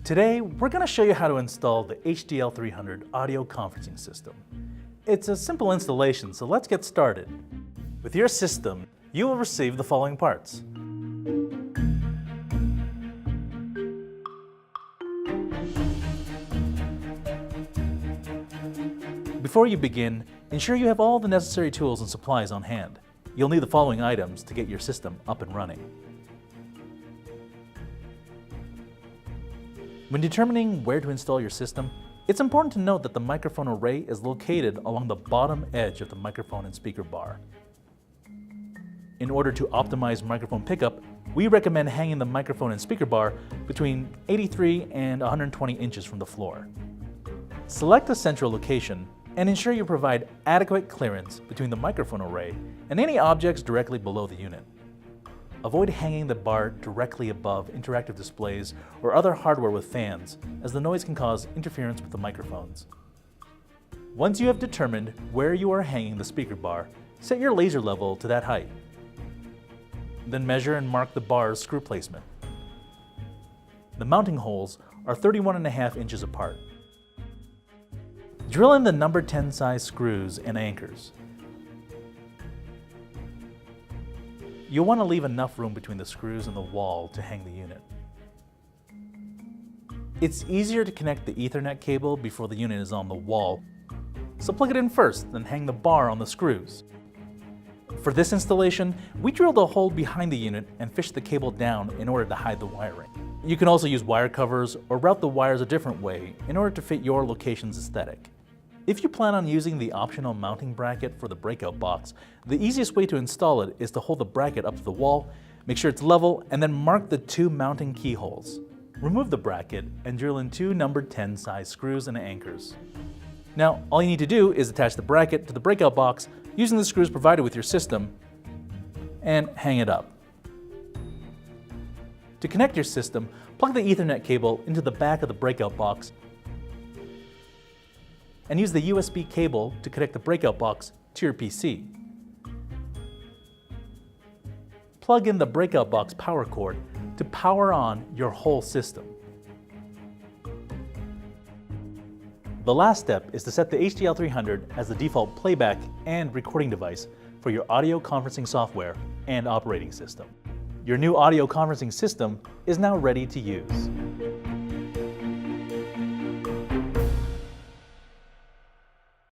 Today, we're going to show you how to install the HDL300 audio conferencing system. It's a simple installation, so let's get started. With your system, you will receive the following parts. Before you begin, ensure you have all the necessary tools and supplies on hand. You'll need the following items to get your system up and running. When determining where to install your system, it's important to note that the microphone array is located along the bottom edge of the microphone and speaker bar. In order to optimize microphone pickup, we recommend hanging the microphone and speaker bar between 83 and 120 inches from the floor. Select a central location and ensure you provide adequate clearance between the microphone array and any objects directly below the unit. Avoid hanging the bar directly above interactive displays or other hardware with fans, as the noise can cause interference with the microphones. Once you have determined where you are hanging the speaker bar, set your laser level to that height. Then measure and mark the bar's screw placement. The mounting holes are 31.5 inches apart. Drill in the number 10 size screws and anchors. You'll want to leave enough room between the screws and the wall to hang the unit. It's easier to connect the Ethernet cable before the unit is on the wall, so plug it in first, then hang the bar on the screws. For this installation, we drilled a hole behind the unit and fished the cable down in order to hide the wiring. You can also use wire covers or route the wires a different way in order to fit your location's aesthetic. If you plan on using the optional mounting bracket for the breakout box, the easiest way to install it is to hold the bracket up to the wall, make sure it's level, and then mark the two mounting keyholes. Remove the bracket and drill in two number 10 size screws and anchors. Now, all you need to do is attach the bracket to the breakout box using the screws provided with your system and hang it up. To connect your system, plug the Ethernet cable into the back of the breakout box and use the USB cable to connect the breakout box to your PC. Plug in the breakout box power cord to power on your whole system. The last step is to set the HDL300 as the default playback and recording device for your audio conferencing software and operating system. Your new audio conferencing system is now ready to use.